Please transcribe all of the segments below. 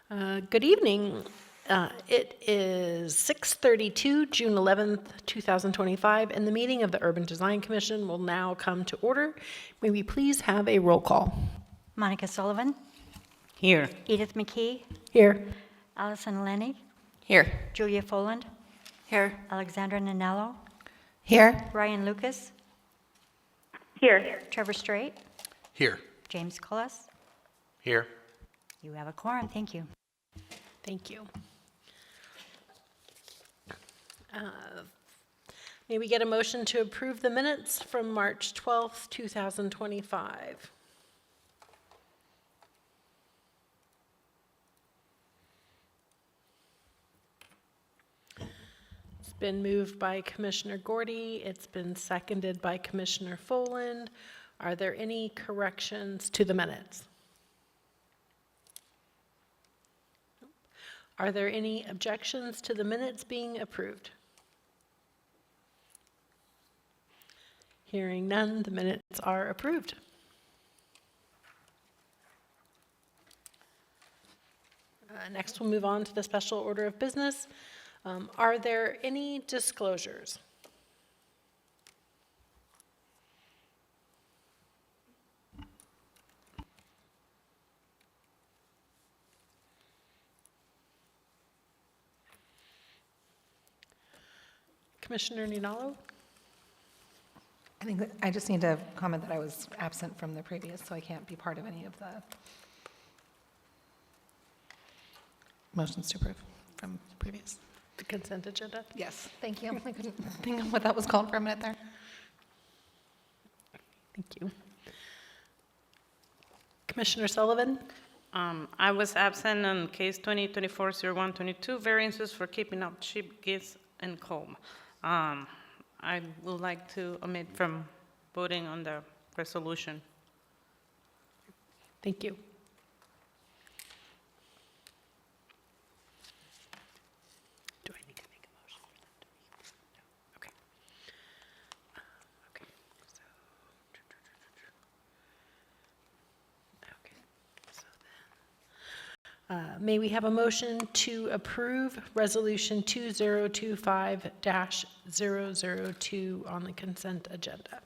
Good evening. It is 6:32, June 11th, 2025, and the meeting of the Urban Design Commission will now come to order. May we please have a roll call? Monica Sullivan. Here. Edith McKee. Here. Allison Lenny. Here. Julia Foland. Here. Alexandra Nanello. Here. Ryan Lucas. Here. Trevor Strait. Here. James Cullis. Here. You have a quorum. Thank you. Thank you. May we get a motion to approve the minutes from March 12th, 2025? It's been moved by Commissioner Gordy. It's been seconded by Commissioner Foland. Are there any corrections to the minutes? Are there any objections to the minutes being approved? Hearing none, the minutes are approved. Next, we'll move on to the special order of business. Are there any disclosures? Commissioner Ninalo? I think that I just need to comment that I was absent from the previous, so I can't be part of any of the motions to approve from previous. The consent agenda? Yes, thank you. I couldn't think of what that was called for a minute there. Thank you. Commissioner Sullivan? I was absent on case 2024-0122, variances for keeping up sheep, geese, and comb. I would like to omit from voting on the resolution. Thank you. Do I need to make a motion for them to be? No. Okay. Okay. So may we have a motion to approve Resolution 2025-002 on the consent agenda?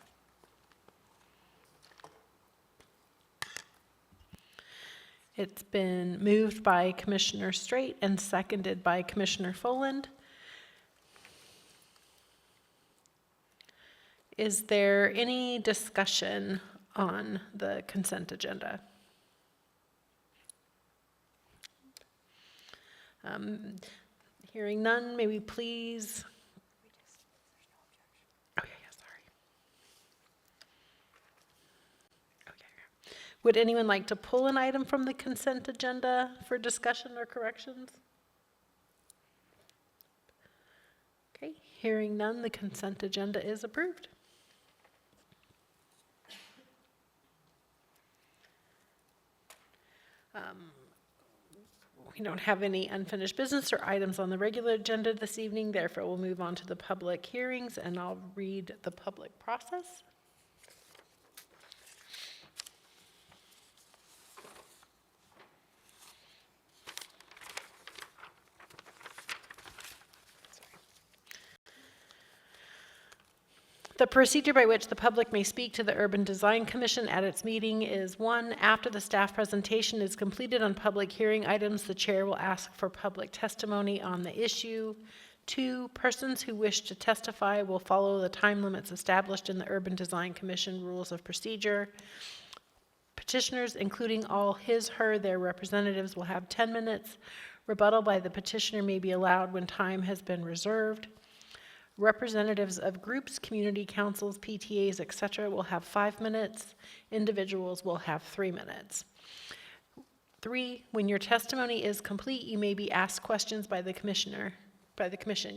It's been moved by Commissioner Strait and seconded by Commissioner Foland. Is there any discussion on the consent agenda? Hearing none, may we please? Oh, yeah, sorry. Okay. Would anyone like to pull an item from the consent agenda for discussion or corrections? Okay, hearing none, the consent agenda is approved. We don't have any unfinished business or items on the regular agenda this evening, therefore we'll move on to the public hearings, and I'll read the public process. The procedure by which the public may speak to the Urban Design Commission at its meeting is: 1, after the staff presentation is completed on public hearing items, the chair will ask for public testimony on the issue. 2, persons who wish to testify will follow the time limits established in the Urban Design Commission Rules of Procedure. Petitioners, including all their representatives, will have 10 minutes. Rebuttal by the petitioner may be allowed when time has been reserved. Representatives of groups, community councils, PTAs, etc. will have 5 minutes. Individuals will have 3 minutes. 3, when your testimony is complete, you may be asked questions by the commission.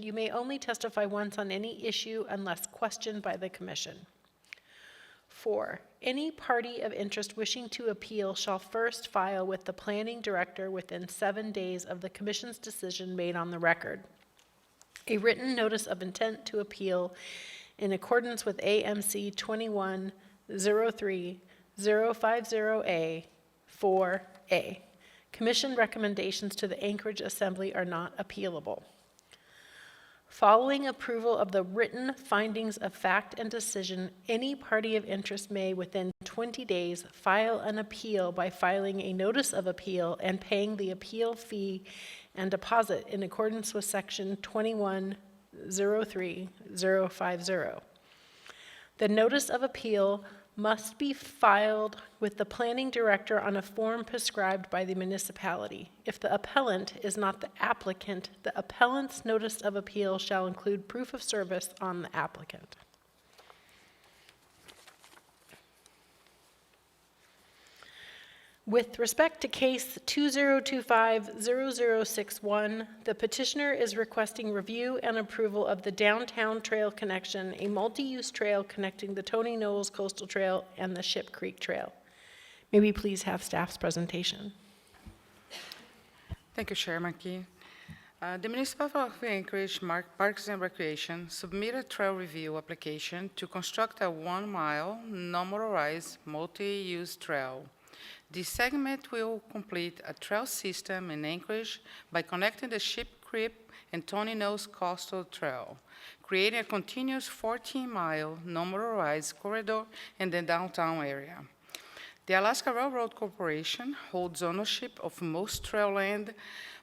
You may only testify once on any issue unless questioned by the commission. 4, any party of interest wishing to appeal shall first file with the planning director within 7 days of the commission's decision made on the record a written notice of intent to appeal in accordance with AMC 2103-050A 4A Commission recommendations to the Anchorage Assembly are not appealable. Following approval of the written findings of fact and decision, any party of interest may, within 20 days, file an appeal by filing a notice of appeal and paying the appeal fee and deposit in accordance with Section 2103050. The notice of appeal must be filed with the planning director on a form prescribed by the municipality. If the appellant is not the applicant, the appellant's notice of appeal shall include proof of service on the applicant. With respect to case 2025-0061, the petitioner is requesting review and approval of the Downtown Trail Connection, a multi-use trail connecting the Tony Knowles Coastal Trail and the Ship Creek Trail. May we please have staff's presentation? Thank you, Chair Markey. The Municipality of Anchorage Parks and Recreation submitted a trail review application to construct a 1-mile, non-motorized, multi-use trail. This segment will complete a trail system in Anchorage by connecting the Ship Creek and Tony Knowles Coastal Trail, creating a continuous 14-mile non-motorized corridor in the downtown area. The Alaska Railroad Corporation holds ownership of most trail land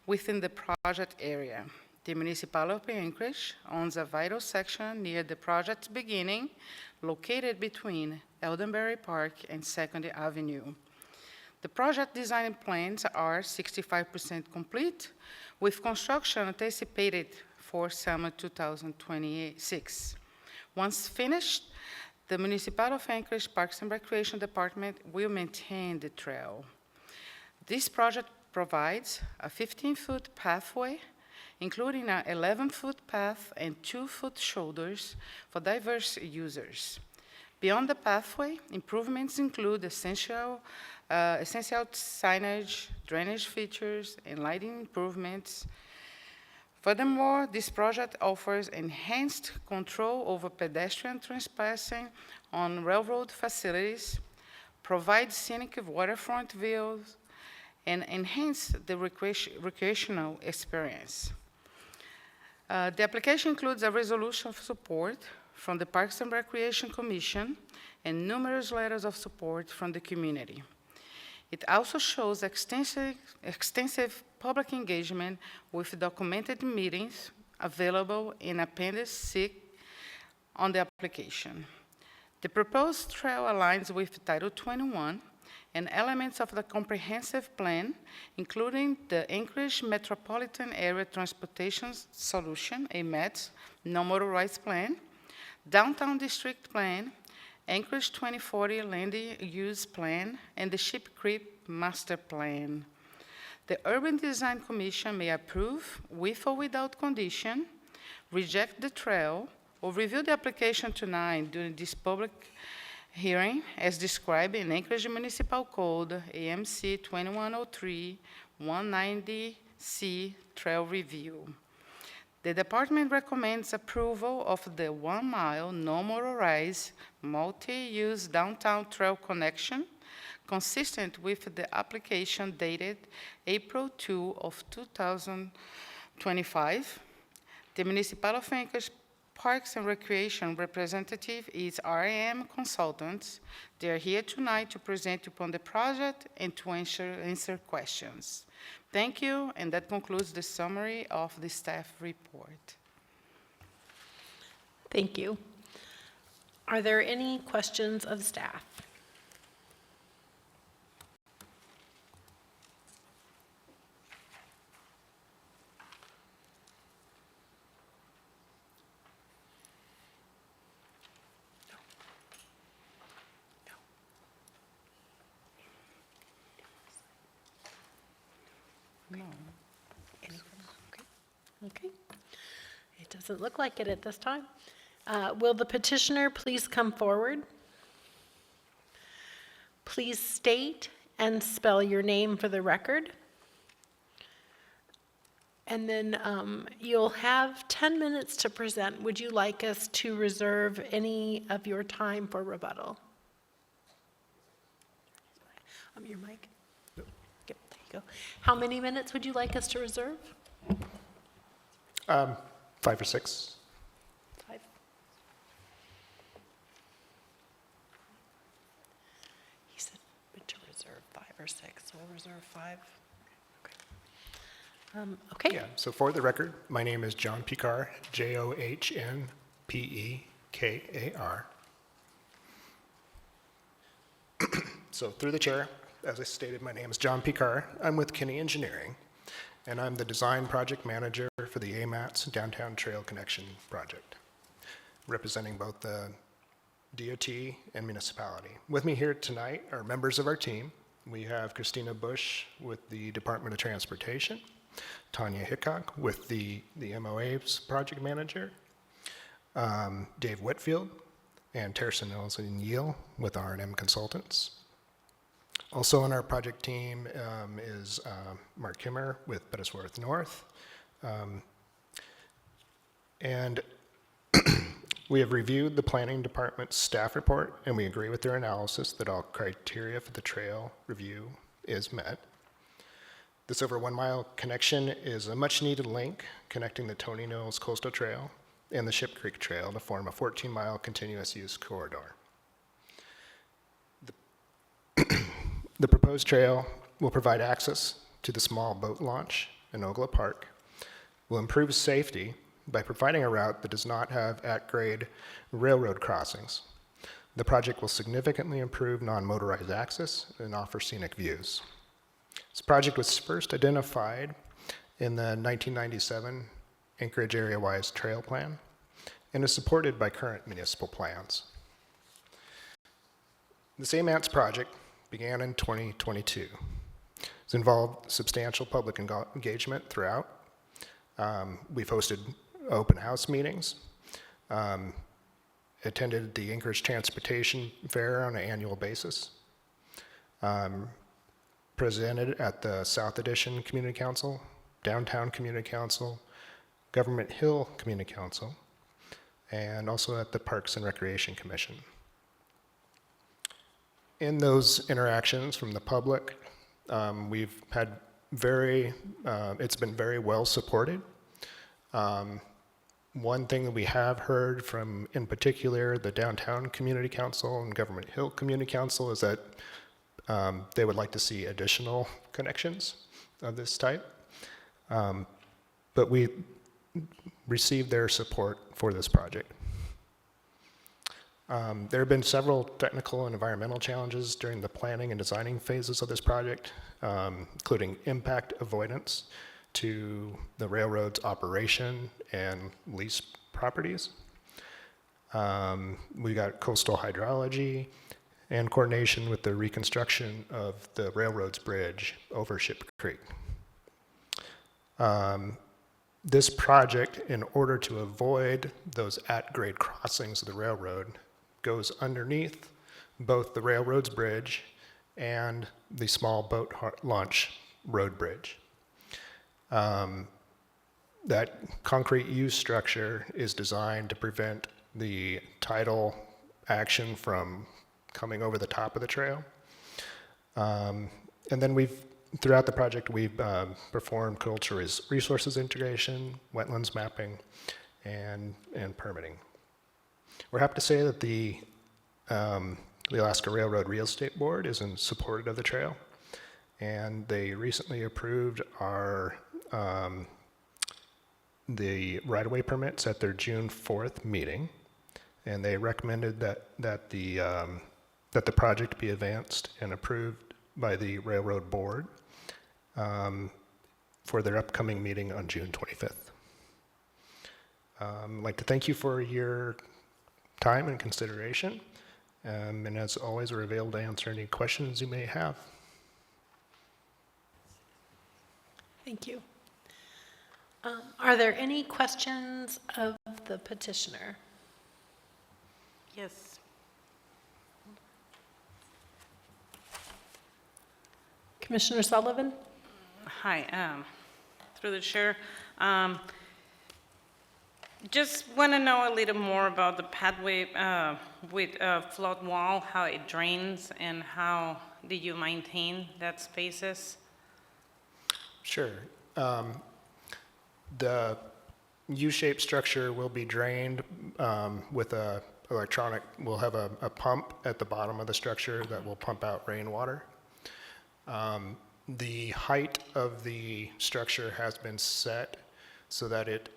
within the project area. The municipality of Anchorage owns a vital section near the project's beginning, located between Eldenberry Park and 2nd Avenue. The project design plans are 65% complete, with construction anticipated for summer 2026. Once finished, the Municipality of Anchorage Parks and Recreation Department will maintain the trail. This project provides a 15-foot pathway, including an 11-foot path and 2-foot shoulders for diverse users. Beyond the pathway, improvements include essential signage, drainage features, and lighting improvements. Furthermore, this project offers enhanced control over pedestrian trespassing on railroad facilities, provides scenic waterfront views, and enhance the recreational experience. The application includes a resolution of support from the Parks and Recreation Commission and numerous letters of support from the community. It also shows extensive public engagement with documented meetings available in Appendix C on the application. The proposed trail aligns with Title 21 and elements of the comprehensive plan, including the Anchorage Metropolitan Area Transportation Solution, AMETS, non-motorized plan, Downtown District Plan, Anchorage 2040 Land Use Plan, and the Ship Creek Master Plan. The Urban Design Commission may approve, with or without condition, reject the trail, or review the application tonight during this public hearing as described in Anchorage Municipal Code, AMC 2103-190C Trail Review. The department recommends approval of the 1-mile non-motorized multi-use downtown trail connection consistent with the application dated April 2 of 2025. The Municipality of Anchorage Parks and Recreation representative is RM Consultants. They are here tonight to present upon the project and to answer questions. Thank you, and that concludes the summary of the staff report. Thank you. Are there any questions of staff? No. Okay. It doesn't look like it at this time. Will the petitioner please come forward? Please state and spell your name for the record. And then you'll have 10 minutes to present. Would you like us to reserve any of your time for rebuttal? Your mic? Yep, there you go. How many minutes would you like us to reserve? 5 or 6. 5. He said to reserve 5 or 6, so we'll reserve 5. Okay. Yeah, so for the record, my name is John Pekar, Johnpekar. So through the chair, as I stated, my name is John Pekar. I'm with Kinney Engineering, and I'm the design project manager for the AMATS Downtown Trail Connection project, representing both the DOT and municipality. With me here tonight are members of our team. We have Christina Bush with the Department of Transportation, Tanya Hickok with the MOA's project manager, Dave Whitfield, and Teresa Nelson Yeel with R&M Consultants. Also on our project team is Mark Kimmer with Bettisworth North. And we have reviewed the planning department's staff report, and we agree with their analysis that all criteria for the trail review is met. This over 1 mile connection is a much needed link connecting the Tony Knolls Coastal Trail and the Ship Creek Trail to form a 14-mile continuous use corridor. The proposed trail will provide access to the small boat launch in Ogla Park, will improve safety by providing a route that does not have at-grade railroad crossings. The project will significantly improve non-motorized access and offer scenic views. This project was first identified in the 1997 Anchorage Area-Wise Trail Plan and is supported by current municipal plans. The AMATS project began in 2022. It's involved substantial public engagement throughout. We've hosted open house meetings, attended the Anchorage Transportation Fair on an annual basis, presented at the South Edition Community Council, Downtown Community Council, Government Hill Community Council, and also at the Parks and Recreation Commission. In those interactions from the public, we've had it's been very well supported. One thing that we have heard from, in particular, the Downtown Community Council and Government Hill Community Council is that they would like to see additional connections of this type. But we received their support for this project. There have been several technical and environmental challenges during the planning and designing phases of this project, including impact avoidance to the railroad's operation and lease properties. We got coastal hydrology and coordination with the reconstruction of the railroad's bridge over Ship Creek. This project, in order to avoid those at-grade crossings of the railroad, goes underneath both the railroad's bridge and the small boat launch road bridge. That concrete U structure is designed to prevent the tidal action from coming over the top of the trail. And then throughout the project, we've performed cultural resources integration, wetlands mapping, and permitting. We're happy to say that the Alaska Railroad Real Estate Board is in support of the trail, and they recently approved the right-of-way permits at their June 4th meeting, and they recommended that the project be advanced and approved by the Railroad Board for their upcoming meeting on June 25th. I'd like to thank you for your time and consideration, and as always, we're available to answer any questions you may have. Thank you. Are there any questions of the petitioner? Yes. Commissioner Sullivan? Hi, through the chair. Just want to know a little more about the pathway with flood wall, how it drains, and how do you maintain that spaces? Sure. The U-shaped structure will be drained with a electronic, we'll have a pump at the bottom of the structure that will pump out rainwater. The height of the structure has been set so that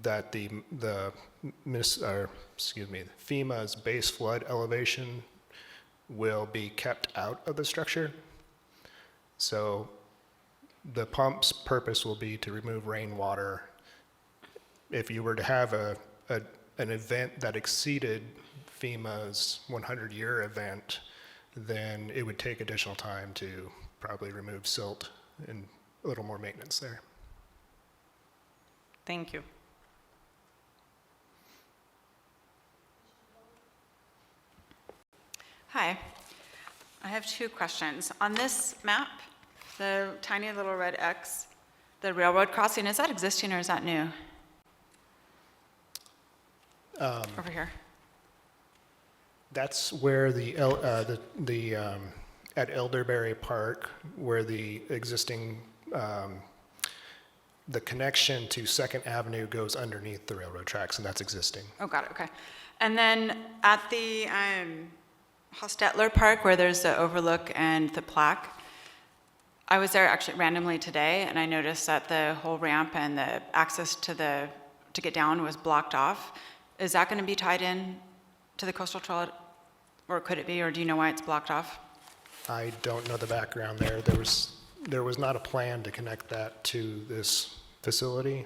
that the FEMA's base flood elevation will be kept out of the structure. So the pump's purpose will be to remove rainwater. If you were to have an event that exceeded FEMA's 100-year event, then it would take additional time to probably remove silt and a little more maintenance there. Thank you. Hi, I have two questions. On this map, the tiny little red X, the railroad crossing, is that existing or is that new? Over here. That's where at Elderberry Park, where the existing, the connection to Second Avenue goes underneath the railroad tracks, and that's existing. Oh, got it, okay. And then at the Hostetler Park, where there's the overlook and the plaque, I was there actually randomly today, and I noticed that the whole ramp and the access to get down was blocked off. Is that going to be tied in to the coastal trail, or could it be, or do you know why it's blocked off? I don't know the background there. There was not a plan to connect that to this facility.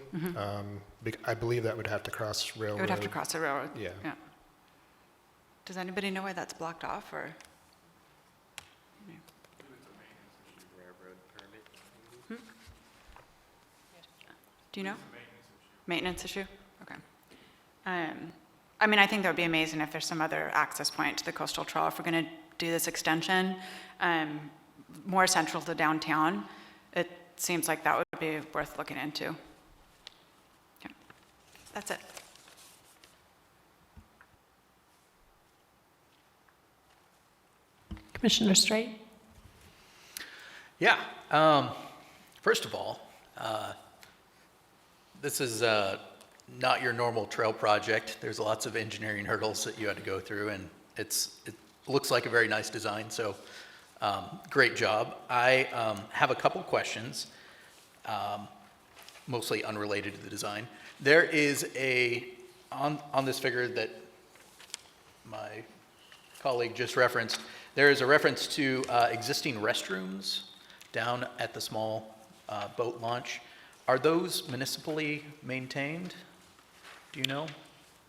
I believe that would have to cross railroad. It would have to cross the railroad? Yeah. Does anybody know why that's blocked off, or? Do you know? Maintenance issue? Okay. I mean, I think that would be amazing if there's some other access point to the coastal trail. If we're going to do this extension more central to downtown, it seems like that would be worth looking into. Okay. That's it. Commissioner Straight? Yeah. First of all, this is not your normal trail project. There's lots of engineering hurdles that you had to go through, and it looks like a very nice design, so great job. I have a couple questions, mostly unrelated to the design. There is on this figure that my colleague just referenced, there is a reference to existing restrooms down at the small boat launch. Are those municipally maintained? Do you know?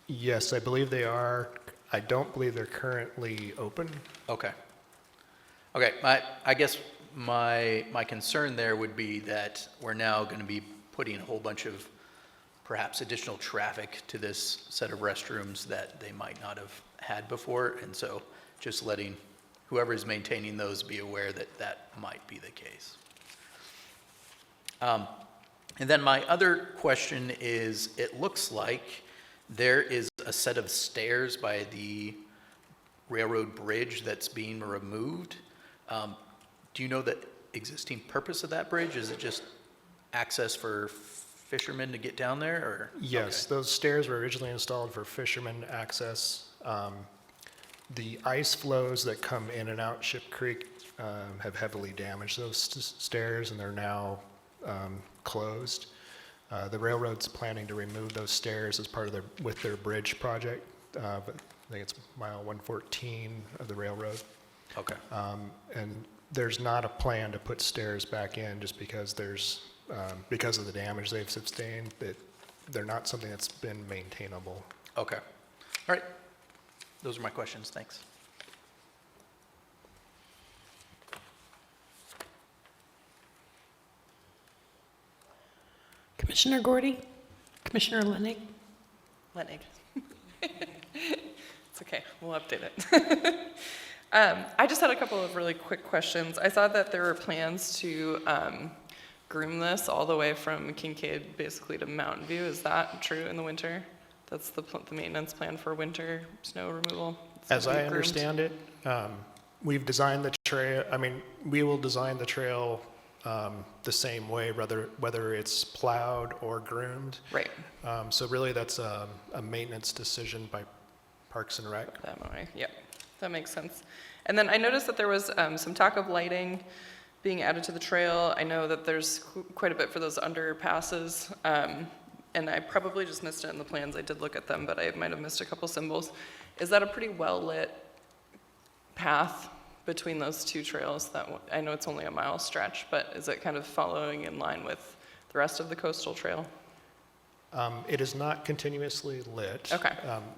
Yes, I believe they are. I don't believe they're currently open. Okay. Okay, I guess my concern there would be that we're now going to be putting a whole bunch of perhaps additional traffic to this set of restrooms that they might not have had before, and so just letting whoever is maintaining those be aware that that might be the case. And then my other question is, it looks like there is a set of stairs by the railroad bridge that's being removed. Do you know the existing purpose of that bridge? Is it just access for fishermen to get down there, or? Yes, Okay. those stairs were originally installed for fishermen access. The ice flows that come in and out Ship Creek have heavily damaged those stairs, and they're now closed. The railroad's planning to remove those stairs as part of with their bridge project. But I think it's mile 114 of the railroad. Okay. And there's not a plan to put stairs back in just because because of the damage they've sustained, that they're not something that's been maintainable. Okay. All right. Those are my questions. Thanks. Commissioner Gordy? Commissioner Lennig? Lennig. It's okay, we'll update it. I just had a couple of really quick questions. I saw that there were plans to groom this all the way from Kincaid basically to Mountain View. Is that true in the winter? That's the maintenance plan for winter snow removal? As I understand it, we've designed the trail, we will design the trail the same way, whether it's plowed or groomed. Right. So really, that's a maintenance decision by Parks and Rec. That way, yep, that makes sense. And then I noticed that there was some talk of lighting being added to the trail. I know that there's quite a bit for those underpasses, and I probably just missed it in the plans. I did look at them, but I might have missed a couple symbols. Is that a pretty well-lit path between those two trails? I know it's only a mile stretch, but is it kind of following in line with the rest of the coastal trail? It is not continuously lit. Okay.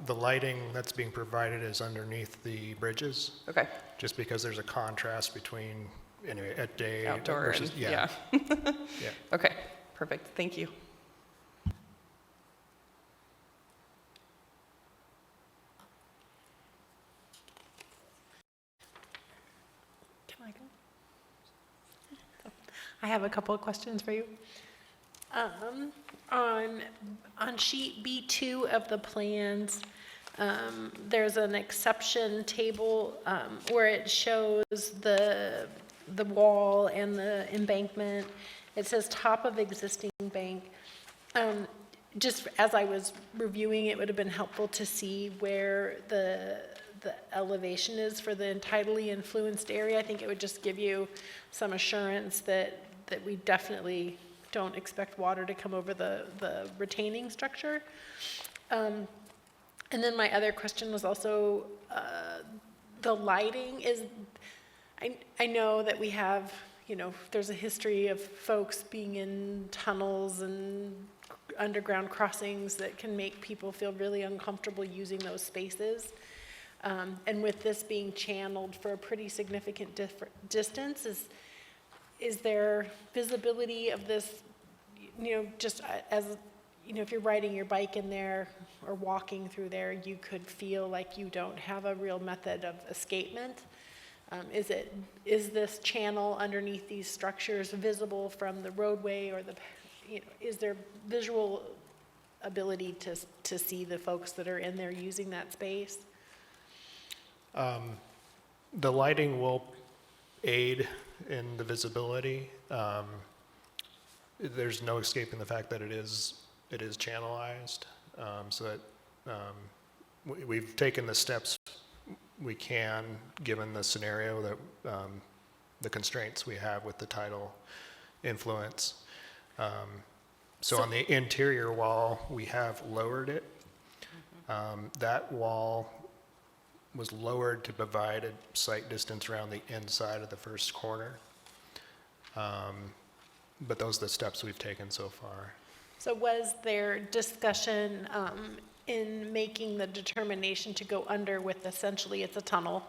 The lighting that's being provided is underneath the bridges, Okay, just because there's a contrast between, anyway, at day outdoor versus, and, yeah. yeah. Yeah. Okay, perfect, thank you. Can I go? I have a couple of questions for you. On sheet B2 of the plans, there's an exception table where it shows the wall and the embankment. It says top of existing bank. Just as I was reviewing, it would have been helpful to see where the elevation is for the tidally influenced area. I think it would just give you some assurance that we definitely don't expect water to come over the retaining structure. And then my other question was also the lighting is, I know that we have, there's a history of folks being in tunnels and underground crossings that can make people feel really uncomfortable using those spaces. And with this being channeled for a pretty significant distance, is there visibility of this, just as, if you're riding your bike in there or walking through there, you could feel like you don't have a real method of escapement? Is this channel underneath these structures visible from the roadway or is there visual ability to see the folks that are in there using that space? The lighting will aid in the visibility. There's no escaping the fact that it is channelized. So that we've taken the steps we can, given the scenario that the constraints we have with the tidal influence. So on the interior wall, we have lowered it. That wall was lowered to provide a sight distance around the inside of the first corner. But those are the steps we've taken so far. So was there discussion in making the determination to go under with essentially it's a tunnel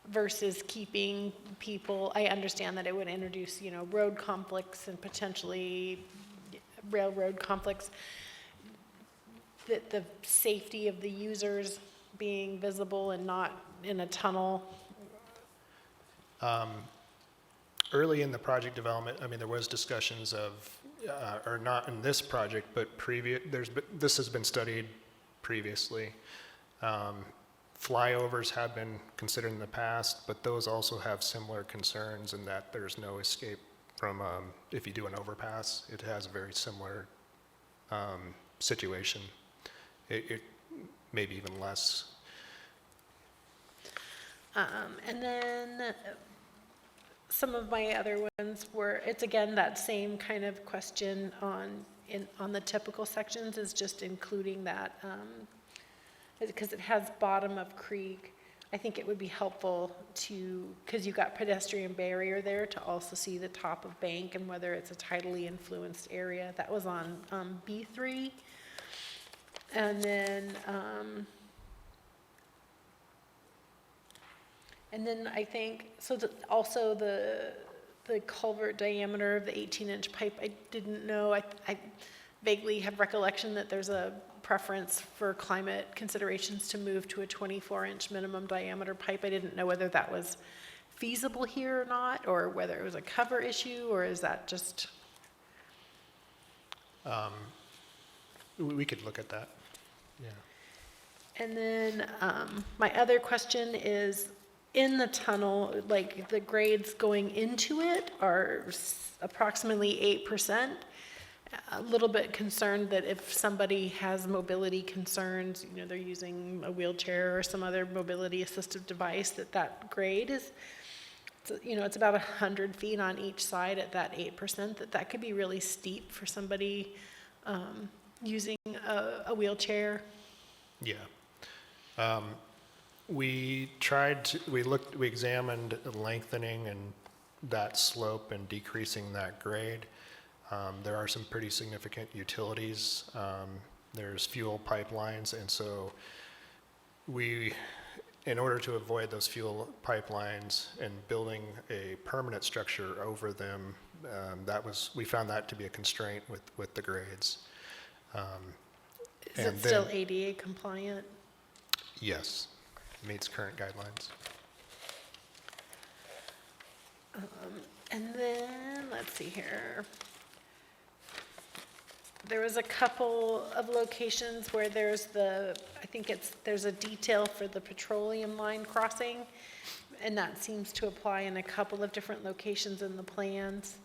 versus keeping people, I understand that it would introduce, road conflicts and potentially railroad conflicts, the safety of the users being visible and not in a tunnel? Early in the project development, there was discussions of, or not in this project, but this has been studied previously. Flyovers have been considered in the past, but those also have similar concerns in that there's no escape from, if you do an overpass, it has a very similar situation. It maybe even less. And then some of my other ones were, it's again that same kind of question on the typical sections, is just including that, because it has bottom of creek. I think it would be helpful because you've got pedestrian barrier there, to also see the top of bank and whether it's a tidally influenced area. That was on B3. And then I think, also the culvert diameter of the 18-inch pipe, I didn't know. I vaguely have recollection that there's a preference for climate considerations to move to a 24-inch minimum diameter pipe. I didn't know whether that was feasible here or not, or whether it was a cover issue, or is that just? We could look at that, yeah. And then my other question is, in the tunnel, like the grades going into it are approximately 8%. A little bit concerned that if somebody has mobility concerns, you know, they're using a wheelchair or some other mobility assistive device, that grade is, you know, it's about 100 feet on each side at that 8%, that could be really steep for somebody using a wheelchair. Yeah. We examined lengthening and that slope and decreasing that grade. There are some pretty significant utilities. There's fuel pipelines, and so in order to avoid those fuel pipelines and building a permanent structure over them, we found that to be a constraint with the grades. Is it still ADA compliant? Yes, meets current guidelines. And then, let's see here. There was a couple of locations where there's there's a detail for the petroleum line crossing, and that seems to apply in a couple of different locations in the plans.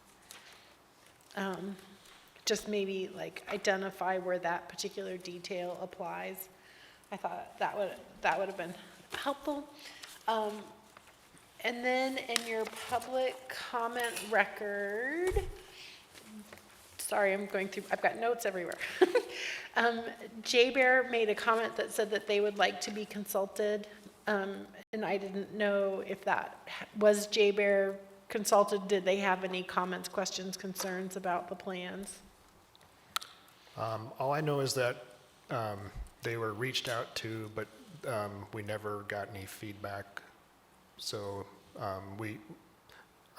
Just maybe like identify where that particular detail applies. I thought that would have been helpful. And then in your public comment record, sorry, I'm going through, I've got notes everywhere. J-Bear made a comment that said that they would like to be consulted, and I didn't know if that was J-Bear consulted. Did they have any comments, questions, concerns about the plans? All I know is that they were reached out to, but we never got any feedback. So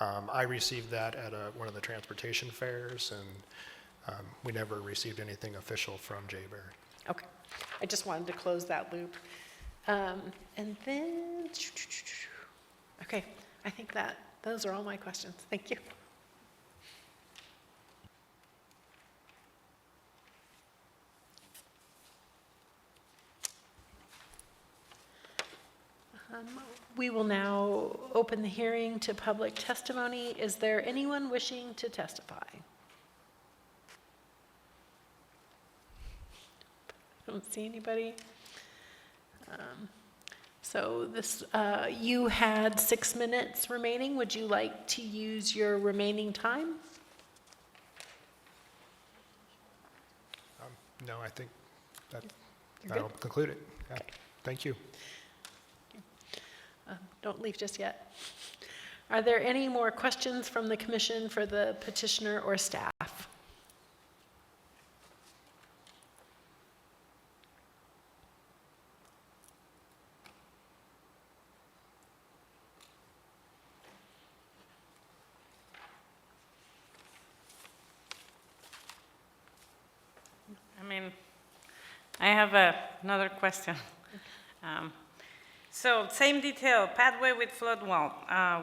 I received that at one of the transportation fairs, and we never received anything official from J-Bear. Okay, I just wanted to close that loop. And then, okay, I think those are all my questions. Thank you. We will now open the hearing to public testimony. Is there anyone wishing to testify? I don't see anybody. So you had 6 minutes remaining. Would you like to use your remaining time? No, I think that'll conclude it. Yeah. Okay. Thank you. Don't leave just yet. Are there any more questions from the commission for the petitioner or staff? I have another question. So same detail, pathway with flood wall.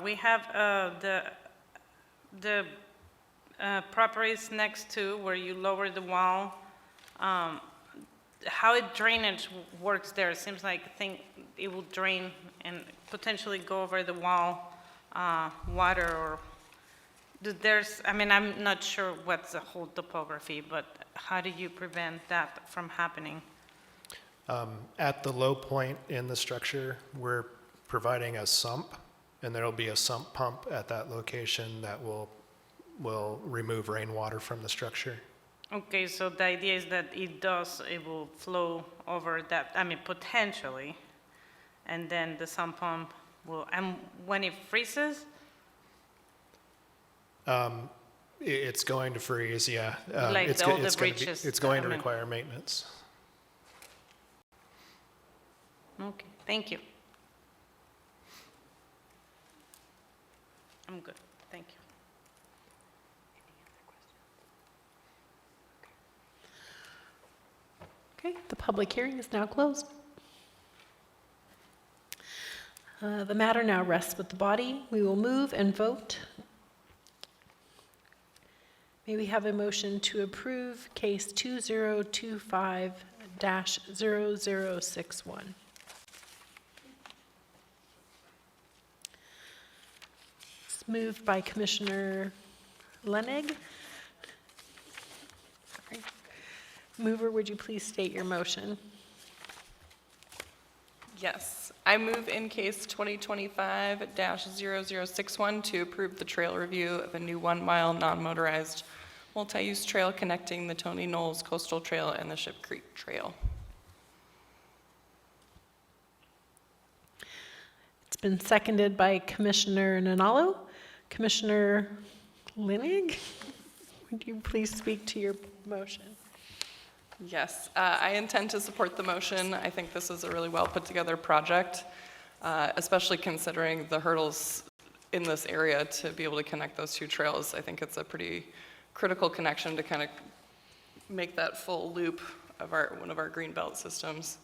We have the properties next to where you lower the wall. How drainage works there? It seems like it will drain and potentially go over the wall, water, or I'm not sure what's the whole topography, but how do you prevent that from happening? At the low point in the structure, we're providing a sump, and there'll be a sump pump at that location that will remove rainwater from the structure. Okay, so the idea is that it will flow over that, potentially, and then the sump pump will, and when it freezes? It's going to freeze, yeah. Like it's all the it's breaches, it's going to require maintenance. Okay, thank you. I'm good, thank you. Okay, the public hearing is now closed. The matter now rests with the body. We will move and vote. May we have a motion to approve case 2025-0061? It's moved by Commissioner Lenig. Sorry. Mover, would you please state your motion? Yes, I move in case 2025-0061 to approve the trail review of a new 1-mile non-motorized multi-use trail connecting the Tony Knowles Coastal Trail and the Ship Creek Trail. It's been seconded by Commissioner Nanalo. Commissioner Lenig, would you please speak to your motion? Yes, I intend to support the motion. I think this is a really well put together project, especially considering the hurdles in this area to be able to connect those two trails. I think it's a pretty critical connection to kind of make that full loop of one of our greenbelt systems,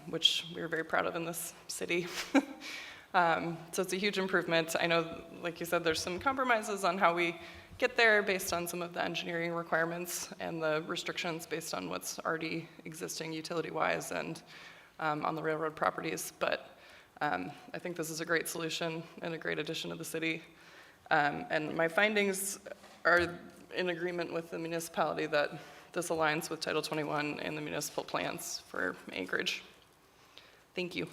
which we're very proud of in this city. So it's a huge improvement. I know, like you said, there's some compromises on how we get there based on some of the engineering requirements and the restrictions based on what's already existing utility-wise and on the railroad properties. But I think this is a great solution and a great addition to the city. And my findings are in agreement with the municipality that this aligns with Title 21 and the municipal plans for Anchorage. Thank you.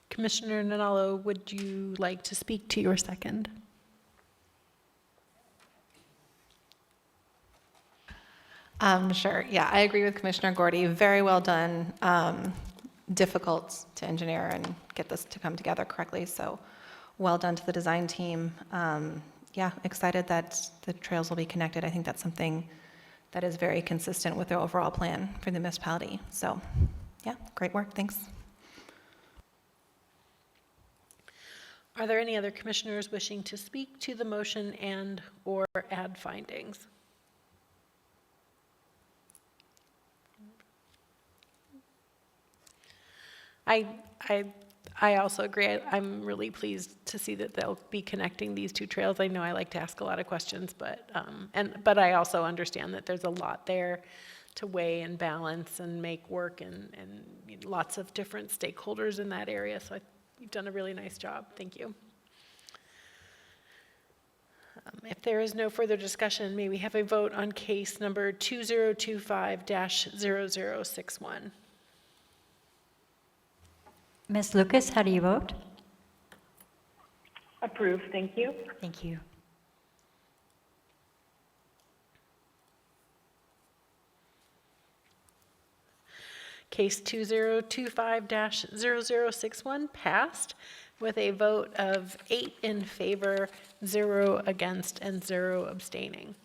Commissioner Nanalo, would you like to speak to your second? Sure. Yeah, I agree with Commissioner Gordy. Very well done. Difficult to engineer and get this to come together correctly. So well done to the design team. Yeah, excited that the trails will be connected. I think that's something that is very consistent with the overall plan for the municipality. So yeah, great work. Thanks. Are there any other commissioners wishing to speak to the motion and or add findings? I also agree. I'm really pleased to see that they'll be connecting these two trails. I know I like to ask a lot of questions, but I also understand that there's a lot there to weigh and balance and make work, and lots of different stakeholders in that area. So you've done a really nice job. Thank you. If there is no further discussion, may we have a vote on case number 2025-0061? Ms. Lucas, how do you vote? Approved, thank you. Thank you. Case 2025-0061 passed with a vote of 8 in favor, 0 against, and 0 abstaining.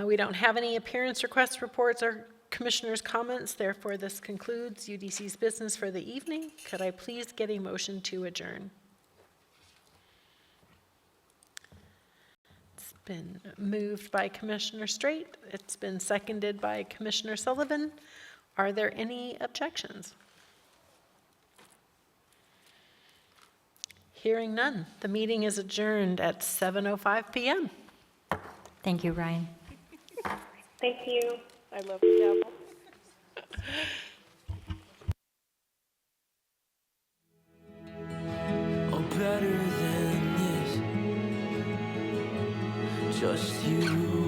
We don't have any appearance requests, reports, or commissioners' comments. Therefore, this concludes UDC's business for the evening. Could I please get a motion to adjourn? It's been moved by Commissioner Straight. It's been seconded by Commissioner Sullivan. Are there any objections? Hearing none, the meeting is adjourned at 7:05 p.m. Thank you, Ryan. Thank you. I love the gavel. Oh, better than this, just you